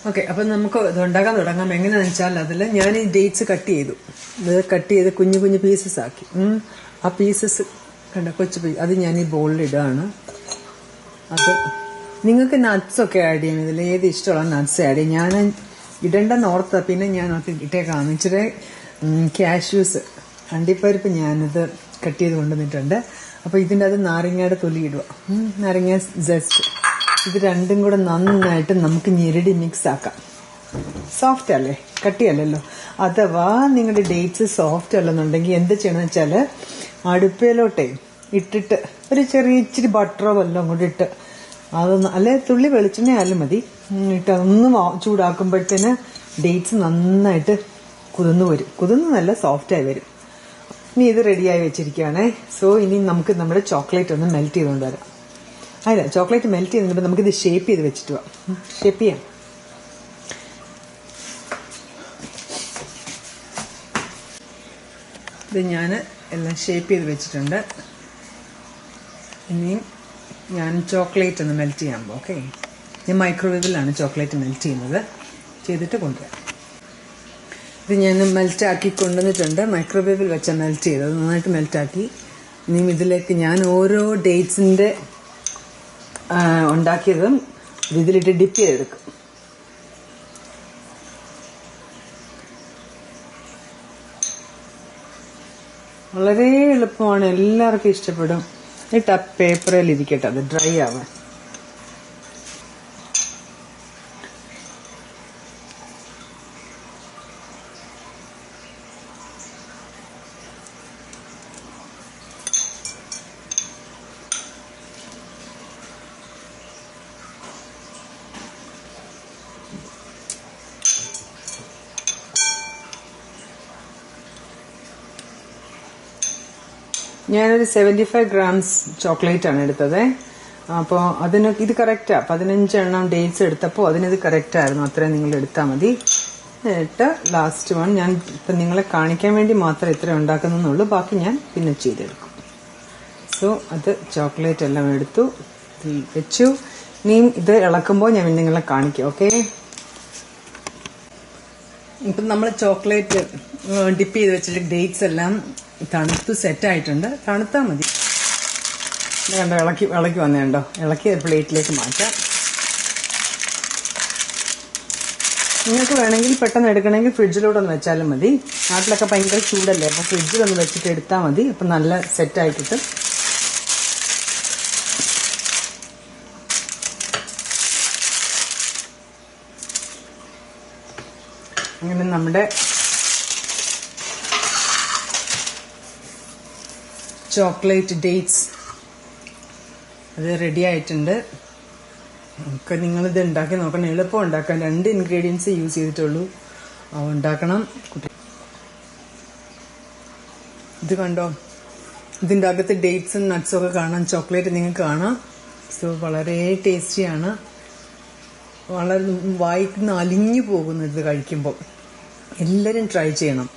Okay, അപ്പം നമുക്ക് ഇത് ഉണ്ടാക്കാൻ തുടങ്ങാം. എങ്ങനെയാണെന്ന് വെച്ചാൽ അതിൽ ഞാൻ ഈ ഡേറ്റ്സ് കട്ട് ചെയ്തു. ഇത് കട്ട് ചെയ്ത് കുഞ്ഞു കുഞ്ഞു പീസസ് ആക്കി. ആ പീസസ് കണ്ട കൊച്ചു പീസ് അത് ഞാൻ ഈ ബോളിൽ ഇടുകയാണ്. അത് നിങ്ങൾക്ക് നട്ട്സൊക്കെ ആഡ് ചെയ്യണം. ഇതിൽ ഏത് ഇഷ്ടമുള്ള നട്ട്സ് ആഡ് ചെയ്യും. ഞാൻ ഇടേണ്ടെന്ന് ഓർത്ത, പിന്നെ ഞാൻ ഇട്ടേക്കാന്ന് ഇച്ചിരി കാഷ്യൂസ് അണ്ടിപ്പരിപ്പ് ഞാനിത് കട്ട് ചെയ്ത് കൊണ്ടുവന്നിട്ടുണ്ട്. അപ്പോൾ ഇതിൻ്റെ അത് നാരങ്ങയുടെ തൊലി ഇടുക. നാരങ്ങ ജസ്റ്റ് ഇത് രണ്ടും കൂടെ നന്നായിട്ട് നമുക്ക് ഞെരടി മിക്സ് ആക്കാം. സോഫ്റ്റ് അല്ലേ, കട്ടിയല്ലല്ലോ. അഥവാ നിങ്ങളുടെ ഡേറ്റ്സ് സോഫ്റ്റ് അല്ലെന്നുണ്ടെങ്കിൽ എന്ത് ചെയ്യണമെന്ന് വെച്ചാൽ അടുപ്പയിലോട്ടേ ഇട്ടിട്ട് ഒരു ചെറിയ ഇച്ചിരി ബട്ടറോ വല്ലതും കൂടി ഇട്ട് അതൊന്ന് അല്ലെ തുള്ളി വെളിച്ചെണ്ണ ആയാലും മതി ഇട്ട് അതൊന്ന് ചൂടാക്കുമ്പോഴത്തേന് ഡേറ്റ്സ് നന്നായിട്ട് കുതിർന്ന് നല്ല സോഫ്റ്റായി വരും. ഇനി ഇത് റെഡിയായി വെച്ചിരിക്കുകയാണേ. സോ ഇനി നമുക്ക് നമ്മുടെ ചോക്ലേറ്റ് ഒന്ന് മെൽറ്റ് ചെയ്തുകൊണ്ട് വരാം. അല്ല, ചോക്ലേറ്റ് മെൽറ്റ് ചെയ്യുന്നതിന് നമുക്കിത് ഷേപ്പ് ചെയ്ത് വെച്ചിട്ട് പോവാം. ഷേപ്പ് ചെയ്യാം. ഇത് ഞാൻ എല്ലാം ഷേപ്പ് ചെയ്ത് വെച്ചിട്ടുണ്ട്. ഇനിയും ഞാൻ ചോക്ലേറ്റ് ഒന്ന് മെൽറ്റ് ചെയ്യാൻ പോകും. ഓക്കെ, ഞാൻ മൈക്രോവേവിലാണ് ചോക്ലേറ്റ് മെൽറ്റ് ചെയ്യുന്നത്. ചെയ്തിട്ട് കൊണ്ടുവരാം. ഇത് ഞാൻ മെൽറ്റാക്കി കൊണ്ടുവന്നിട്ടുണ്ട്. മൈക്രോവേവിൽ വെച്ച മെൽറ്റ് ചെയ്തത് നന്നായിട്ട് മെൽറ്റാക്കി. ഇനിയും ഇതിലേക്ക് ഞാൻ ഓരോ ഡേറ്റ്സിൻ്റെ ഉണ്ടാക്കിയതും ഇതിലിട്ട് ഡിപ്പ് ചെയ്തെടുക്കും. വളരെ എളുപ്പമാണ്, എല്ലാവർക്കും ഇഷ്ടപ്പെടും. എന്നിട്ട് ആ പേപ്പറിൽ ഇരിക്കട്ടെ, അത് ഡ്രൈ ആവാൻ. ഞാനൊരു 75 grams ചോക്ലേറ്റ് ആണ് എടുത്തത്. അപ്പോൾ അതിന് ഇത് കറക്റ്റാ. 15 എണ്ണം ഡേറ്റ്സ് എടുത്തപ്പോൾ അതിനിത് കറക്റ്റായിരുന്നു. അത്രയും നിങ്ങൾ എടുത്താൽ മതി. എന്നിട്ട് ലാസ്റ്റ് വൺ ഞാൻ ഇപ്പം നിങ്ങളെ കാണിക്കാൻ വേണ്ടി മാത്രം ഇത്ര ഉണ്ടാക്കുന്നുള്ളൂ. ബാക്കി ഞാൻ പിന്നെ ചെയ്തെടുക്കും. സോ അത് ചോക്ലേറ്റ് എല്ലാം എടുത്തു വെച്ചു. ഇനിയും ഇത് ഇളക്കുമ്പോൾ ഞാൻ നിങ്ങളെ കാണിക്കാം. ഓക്കെ, ഇപ്പം നമ്മൾ ചോക്ലേറ്റ് ഡിപ്പ് ചെയ്ത് വെച്ചിട്ട് ഡേറ്റ്സ് എല്ലാം തണുത്ത് സെറ്റായിട്ടുണ്ട്. തണുത്താൽ മതി. കണ്ടോ, ഇളക്കി വന്നേണ്ടോ. ഇളക്കി പ്ലേറ്റിലേക്ക് മാറ്റാം. നിങ്ങൾക്ക് വേണമെങ്കിൽ പെട്ടെന്ന് എടുക്കണമെങ്കിൽ ഫ്രിഡ്ജിലോട്ടൊന്ന് വെച്ചാലും മതി. നാട്ടിലൊക്കെ ഭയങ്കര ചൂടല്ലേ, അപ്പോൾ ഫ്രിഡ്ജിലൊന്ന് വെച്ചിട്ട് എടുത്താൽ മതി. അപ്പം നല്ല സെറ്റായിട്ടിട്ട് അങ്ങനെ നമ്മുടെ ചോക്ലേറ്റ് ഡേറ്റ്സ് അത് റെഡി ആയിട്ടുണ്ട്. ഒക്കെ നിങ്ങളിത് ഉണ്ടാക്കി നോക്കണം. എളുപ്പം ഉണ്ടാക്കാൻ 2 ഇൻഗ്രീഡിയൻസ് യൂസ് ചെയ്തിട്ടുള്ളൂ. ഉണ്ടാക്കണം. ഇത് കണ്ടോ, ഇതിൻ്റെ അകത്ത് ഡേറ്റ്സും നട്ട്സും ഒക്കെ കാണാം. ചോക്ലേറ്റ് നിങ്ങൾക്ക് കാണാം. സോ വളരെ ടേസ്റ്റിയാണ്. വളരെ വായിക്കുന്ന അലിഞ്ഞു പോകുന്നത് കഴിക്കുമ്പോൾ. എല്ലാവരും ട്രൈ ചെയ്യണം.